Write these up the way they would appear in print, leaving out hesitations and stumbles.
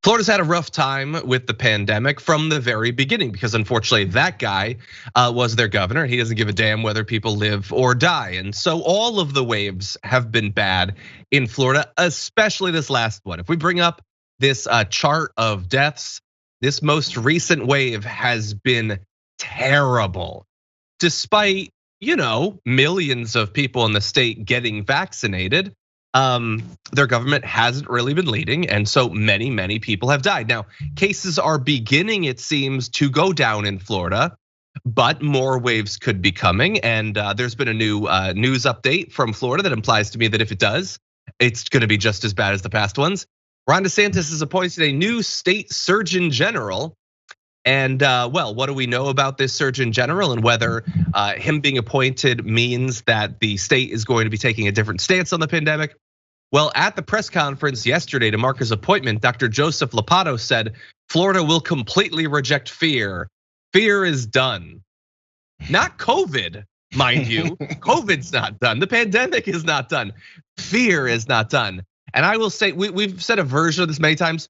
Florida's had a rough time with the pandemic from the very beginning because unfortunately that guy was their governor. He doesn't give a damn whether people live or die. And so all of the waves have been bad in Florida, especially this last one. If we bring up this chart of deaths, this most recent wave has been terrible. Despite, millions of people in the state getting vaccinated, their government hasn't really been leading, and so many people have died. Now, cases are beginning, it seems, to go down in Florida, but more waves could be coming. And there's been a new news update from Florida that implies to me that if it does, it's going to be just as bad as the past ones. Ron DeSantis has appointed a new state surgeon general. And well, what do we know about this surgeon general and whether him being appointed means that the state is going to be taking a different stance on the pandemic? Well, at the press conference yesterday to mark his appointment, Dr. Joseph Ladapo said, Florida will completely reject fear. Fear is done. Not COVID, mind you. COVID's not done. The pandemic is not done. Fear is not done. And I will say, we've said a version of this many times.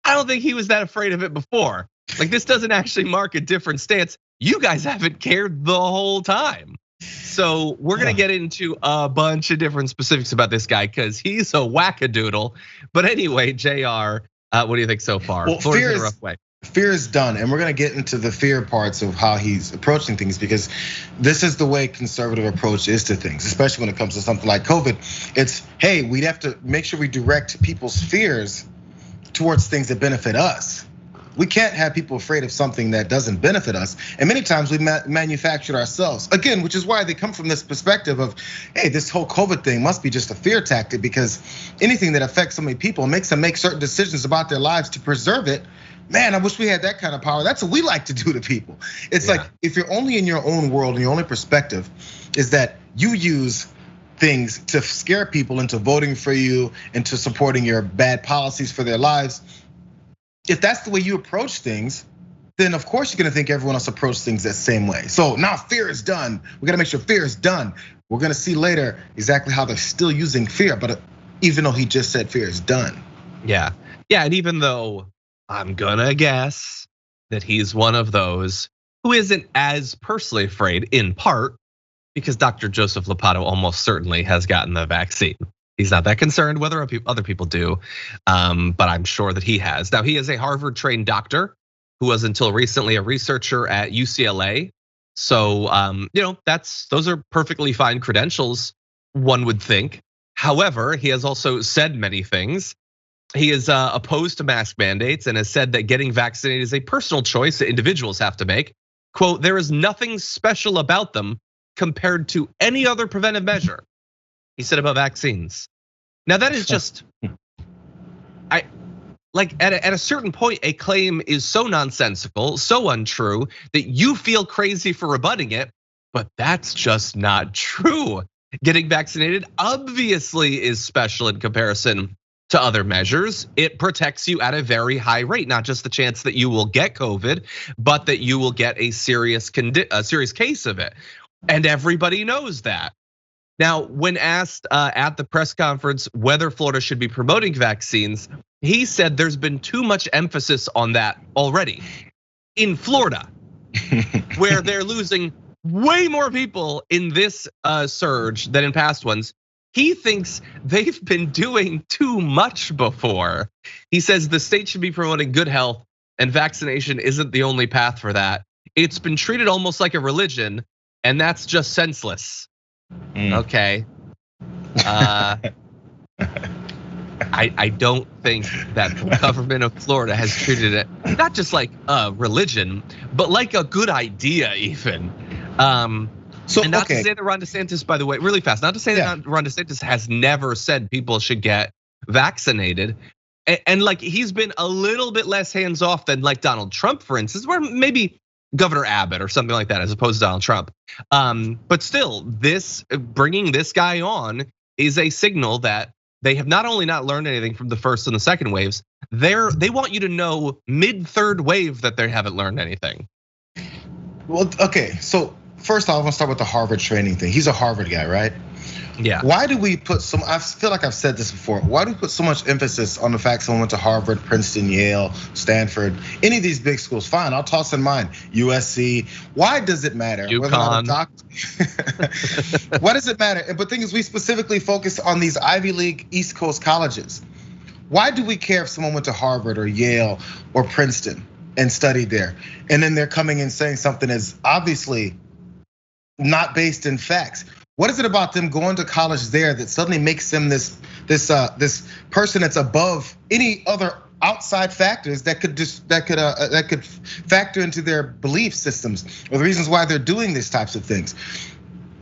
I don't think he was that afraid of it before. Like, this doesn't actually mark a different stance. You guys haven't cared the whole time. So we're gonna get into a bunch of different specifics about this guy because he's a wackadoodle. But anyway, JR, what do you think so far? Well, fear is done, and we're gonna get into the fear parts of how he's approaching things because this is the way conservative approach is to things, especially when it comes to something like COVID. It's, hey, we'd have to make sure we direct people's fears towards things that benefit us. We can't have people afraid of something that doesn't benefit us. And many times we manufacture it ourselves. Again, which is why they come from this perspective of, hey, this whole COVID thing must be just a fear tactic because anything that affects so many people makes them make certain decisions about their lives to preserve it. Man, I wish we had that kind of power. That's what we like to do to people. It's like, if you're only in your own world and your only perspective is that you use things to scare people into voting for you, into supporting your bad policies for their lives. If that's the way you approach things, then of course you're gonna think everyone else approaches things that same way. So now fear is done. We gotta make sure fear is done. We're gonna see later exactly how they're still using fear, but even though he just said fear is done. Yeah, and even though I'm gonna guess that he's one of those who isn't as personally afraid, in part because Dr. Joseph Ladapo almost certainly has gotten the vaccine. He's not that concerned whether other people do, but I'm sure that he has. Now, he is a Harvard-trained doctor who was until recently a researcher at UCLA. So, those are perfectly fine credentials, one would think. However, he has also said many things. He is opposed to mask mandates and has said that getting vaccinated is a personal choice that individuals have to make. Quote, there is nothing special about them compared to any other preventive measure, he said about vaccines. Now that is just, at a certain point, a claim is so nonsensical, so untrue that you feel crazy for rebutting it, but that's just not true. Getting vaccinated obviously is special in comparison to other measures. It protects you at a very high rate, not just the chance that you will get COVID, but that you will get a serious case of it. And everybody knows that. Now, when asked at the press conference whether Florida should be promoting vaccines, he said there's been too much emphasis on that already. In Florida, where they're losing way more people in this surge than in past ones, he thinks they've been doing too much before. He says the state should be promoting good health and vaccination isn't the only path for that. It's been treated almost like a religion, and that's just senseless. Okay. I don't think that the government of Florida has treated it not just like a religion, but like a good idea even. And not to say that Ron DeSantis, by the way, really fast, not to say that Ron DeSantis has never said people should get vaccinated. And like he's been a little bit less hands off than like Donald Trump, for instance, where maybe Governor Abbott or something like that, as opposed to Donald Trump. But still, bringing this guy on is a signal that they have not only not learned anything from the first and the second waves, they want you to know mid-third wave that they haven't learned anything. Well, okay, so first off, I want to start with the Harvard training thing. He's a Harvard guy, right? Yeah. Why do we put I feel like I've said this before. Why do we put so much emphasis on the fact someone went to Harvard, Princeton, Yale, Stanford, any of these big schools? Fine, I'll toss in mine, USC. Why does it matter? UConn. Why does it matter? But the thing is, we specifically focus on these Ivy League East Coast colleges. Why do we care if someone went to Harvard or Yale or Princeton and studied there? And then they're coming in saying something is obviously not based in facts. What is it about them going to college there that suddenly makes them this person that's above any other outside factors that could factor into their belief systems or the reasons why they're doing these types of things?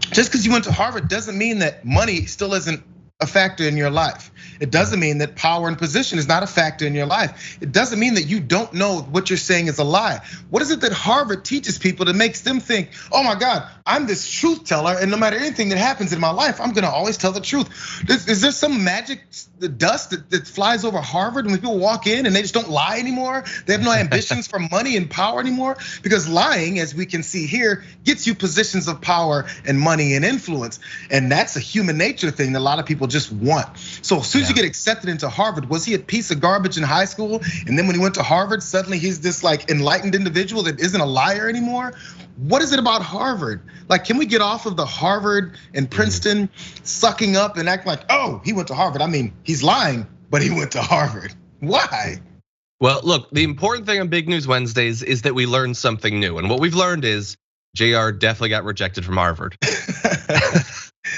Just because you went to Harvard doesn't mean that money still isn't a factor in your life. It doesn't mean that power and position is not a factor in your life. It doesn't mean that you don't know what you're saying is a lie. What is it that Harvard teaches people that makes them think, oh my God, I'm this truth teller, and no matter anything that happens in my life, I'm gonna always tell the truth? Is there some magic dust that flies over Harvard and when people walk in and they just don't lie anymore? They have no ambitions for money and power anymore? Because lying, as we can see here, gets you positions of power and money and influence. And that's a human nature thing that a lot of people just want. So as soon as you get accepted into Harvard, was he a piece of garbage in high school? And then when he went to Harvard, suddenly he's this like enlightened individual that isn't a liar anymore? What is it about Harvard? Like, can we get off of the Harvard and Princeton sucking up and act like, oh, he went to Harvard? I mean, he's lying, but he went to Harvard. Why? Well, look, the important thing on Big News Wednesdays is that we learn something new. And what we've learned is JR definitely got rejected from Harvard.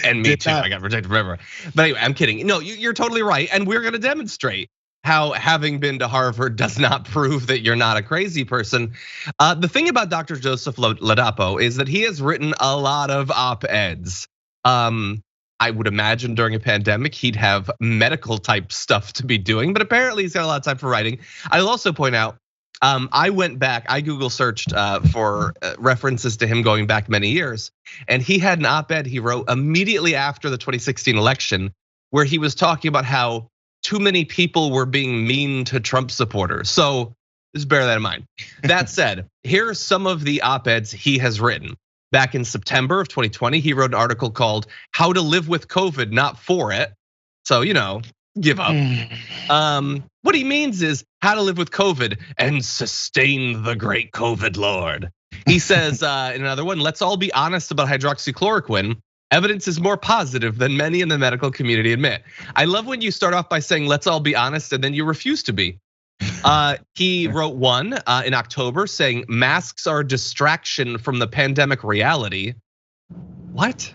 And me too, I got rejected from Harvard. But anyway, I'm kidding. No, you're totally right. And we're gonna demonstrate how having been to Harvard does not prove that you're not a crazy person. The thing about Dr. Joseph Ladapo is that he has written a lot of op-eds. I would imagine during a pandemic, he'd have medical type stuff to be doing, but apparently he's got a lot of time for writing. I'll also point out, I went back, I Google searched for references to him going back many years. And he had an op-ed he wrote immediately after the 2016 election, where he was talking about how too many people were being mean to Trump supporters. So just bear that in mind. That said, here are some of the op-eds he has written. Back in September of 2020, he wrote an article called "How to Live with COVID, Not For It." So, give up. What he means is how to live with COVID and sustain the great COVID lord. He says in another one, let's all be honest about hydroxychloroquine. Evidence is more positive than many in the medical community admit. I love when you start off by saying, let's all be honest, and then you refuse to be. He wrote one in October saying masks are a distraction from the pandemic reality. What?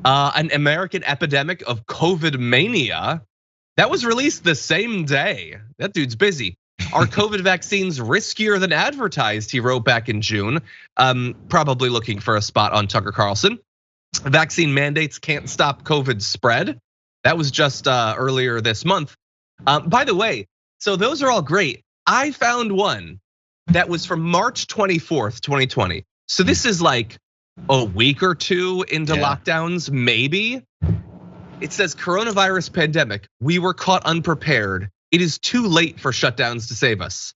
An American epidemic of COVID mania. That was released the same day. That dude's busy. Are COVID vaccines riskier than advertised? He wrote back in June, probably looking for a spot on Tucker Carlson. Vaccine mandates can't stop COVID spread. That was just earlier this month. By the way, so those are all great. I found one that was from March 24th, 2020. So this is like a week or two into lockdowns, maybe. It says coronavirus pandemic. We were caught unprepared. It is too late for shutdowns to save us.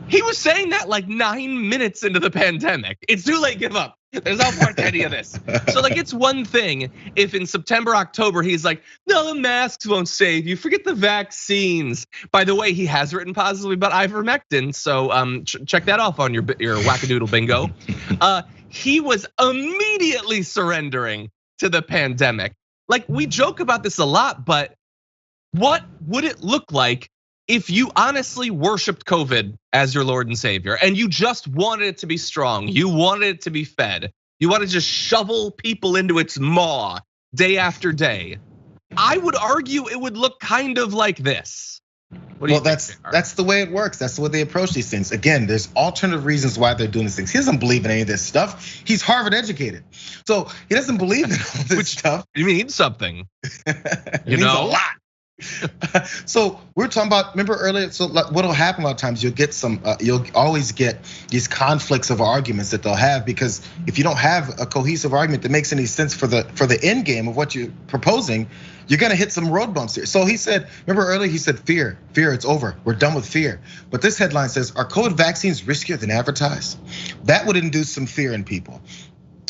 He was saying that like 9 minutes into the pandemic. It's too late, give up. There's no point to any of this. So like it's one thing if in September, October, he's like, no, the masks won't save you, forget the vaccines. By the way, he has written positively about ivermectin, so check that off on your wackadoodle bingo. He was immediately surrendering to the pandemic. Like we joke about this a lot, but what would it look like if you honestly worshiped COVID as your Lord and Savior and you just wanted it to be strong, you wanted it to be fed, you want to just shovel people into its maw day after day? I would argue it would look kind of like this. Well, that's the way it works. That's the way they approach these things. Again, there's alternative reasons why they're doing these things. He doesn't believe in any of this stuff. He's Harvard educated, so he doesn't believe in all this stuff. You mean something? It means a lot. So we're talking about, remember earlier, so what'll happen a lot of times, you'll always get these conflicts of arguments that they'll have, because if you don't have a cohesive argument that makes any sense for the end game of what you're proposing, you're gonna hit some road bumps here. So he said, remember earlier, he said fear, it's over, we're done with fear. But this headline says, are COVID vaccines riskier than advertised? That would induce some fear in people.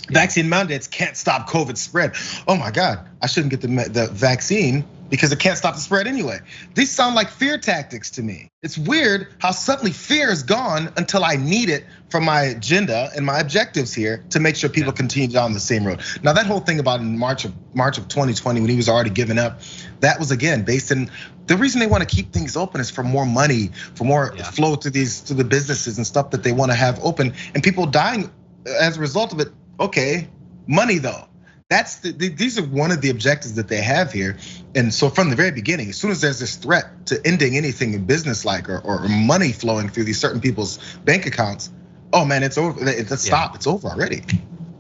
Vaccine mandates can't stop COVID spread. Oh my God, I shouldn't get the vaccine because it can't stop the spread anyway. These sound like fear tactics to me. It's weird how suddenly fear is gone until I need it for my agenda and my objectives here to make sure people continue down the same road. Now that whole thing about in March of 2020 when he was already giving up, that was again based in the reason they want to keep things open is for more money, for more flow to the businesses and stuff that they want to have open, and people dying as a result of it. Okay, money though. These are one of the objectives that they have here. And so from the very beginning, as soon as there's this threat to ending anything in business like or money flowing through these certain people's bank accounts, oh man, it's over. Stop, it's over already.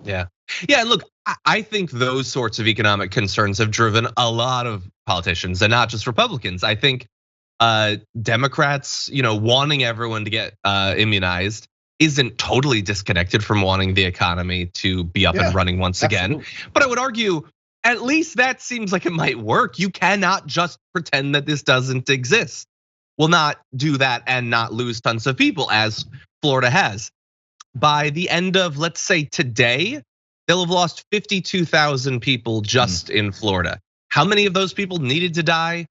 Yeah, look, I think those sorts of economic concerns have driven a lot of politicians and not just Republicans. I think Democrats, wanting everyone to get immunized isn't totally disconnected from wanting the economy to be up and running once again. But I would argue at least that seems like it might work. You cannot just pretend that this doesn't exist. We'll not do that and not lose tons of people as Florida has. By the end of, let's say today, they'll have lost 52,000 people just in Florida. How many of those people needed to die?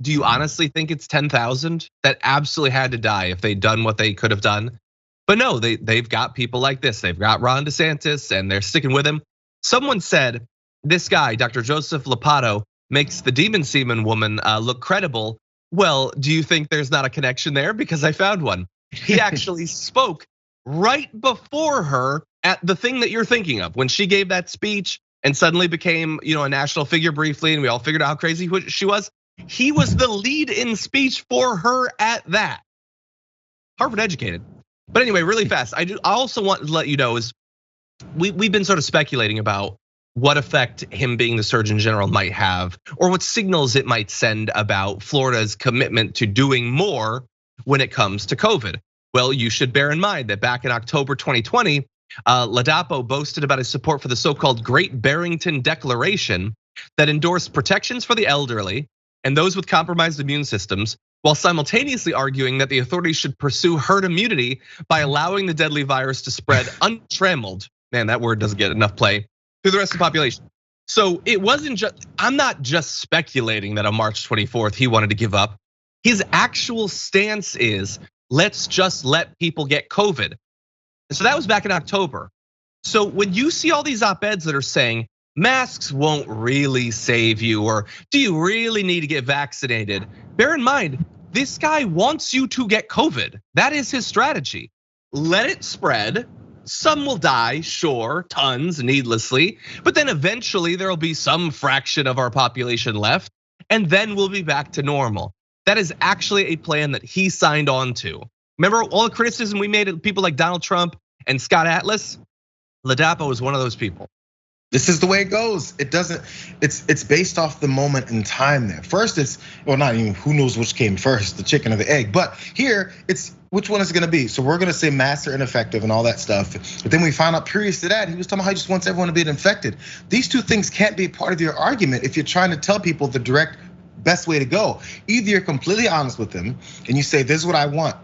Do you honestly think it's 10,000 that absolutely had to die if they'd done what they could have done? But no, they've got people like this. They've got Ron DeSantis and they're sticking with him. Someone said this guy, Dr. Joseph Ladapo, makes the demon semen woman look credible. Well, do you think there's not a connection there? Because I found one. He actually spoke right before her at the thing that you're thinking of when she gave that speech and suddenly became, a national figure briefly, and we all figured out how crazy she was. He was the lead in speech for her at that. Harvard educated. But anyway, really fast, I also want to let you know is we've been sort of speculating about what effect him being the Surgeon General might have, or what signals it might send about Florida's commitment to doing more when it comes to COVID. Well, you should bear in mind that back in October 2020, Ladapo boasted about his support for the so-called Great Barrington Declaration that endorsed protections for the elderly and those with compromised immune systems, while simultaneously arguing that the authorities should pursue herd immunity by allowing the deadly virus to spread untrammeled. Man, that word doesn't get enough play through the rest of the population. So it wasn't just, I'm not just speculating that on March 24th he wanted to give up. His actual stance is, let's just let people get COVID. And so that was back in October. So when you see all these op-eds that are saying masks won't really save you, or do you really need to get vaccinated? Bear in mind, this guy wants you to get COVID. That is his strategy. Let it spread. Some will die, sure, tons needlessly, but then eventually there'll be some fraction of our population left, and then we'll be back to normal. That is actually a plan that he signed on to. Remember all the criticism we made of people like Donald Trump and Scott Atlas? Ladapo is one of those people. This is the way it goes. It doesn't, it's based off the moment in time there. First it's, well, not even who knows which came first, the chicken or the egg, but here it's which one is it gonna be? So we're gonna say masks are ineffective and all that stuff. But then we found out previous to that, he was talking about how he just wants everyone to be infected. These two things can't be part of your argument if you're trying to tell people the direct best way to go. Either you're completely honest with them and you say, this is what I want.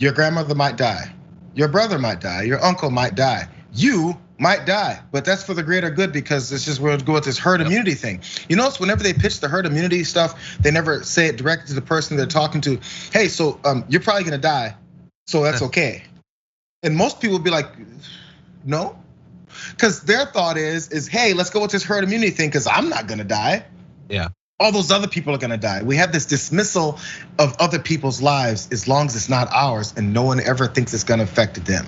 Your grandmother might die, your brother might die, your uncle might die, you might die, but that's for the greater good because it's just we're going to go with this herd immunity thing. You notice whenever they pitch the herd immunity stuff, they never say it directly to the person they're talking to. Hey, so you're probably going to die, so that's okay. And most people will be like, no, because their thought is hey, let's go with this herd immunity thing because I'm not going to die. Yeah. All those other people are gonna die. We have this dismissal of other people's lives as long as it's not ours, and no one ever thinks it's gonna affect them.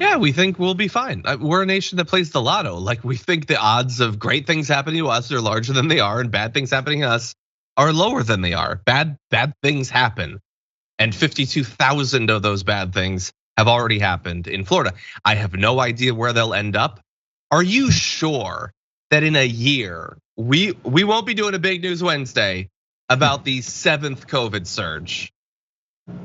Yeah, we think we'll be fine. We're a nation that plays the lotto. Like we think the odds of great things happening to us are larger than they are, and bad things happening to us are lower than they are. Bad things happen, and 52,000 of those bad things have already happened in Florida. I have no idea where they'll end up. Are you sure that in a year we won't be doing a big news Wednesday about the 7th COVID surge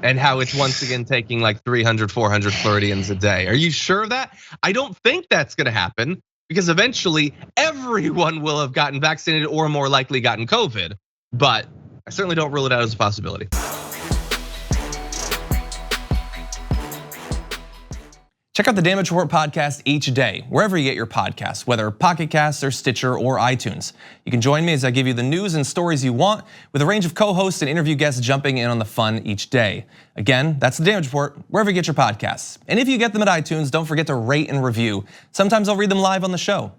and how it's once again taking like 300, 400 Floridians a day? Are you sure of that? I don't think that's gonna happen because eventually everyone will have gotten vaccinated or more likely gotten COVID, but I certainly don't rule it out as a possibility. Check out the Damage Report podcast each day, wherever you get your podcasts, whether Pocket Casts or Stitcher or iTunes. You can join me as I give you the news and stories you want, with a range of co-hosts and interview guests jumping in on the fun each day. Again, that's the Damage Report, wherever you get your podcasts. And if you get them at iTunes, don't forget to rate and review. Sometimes I'll read them live on the show.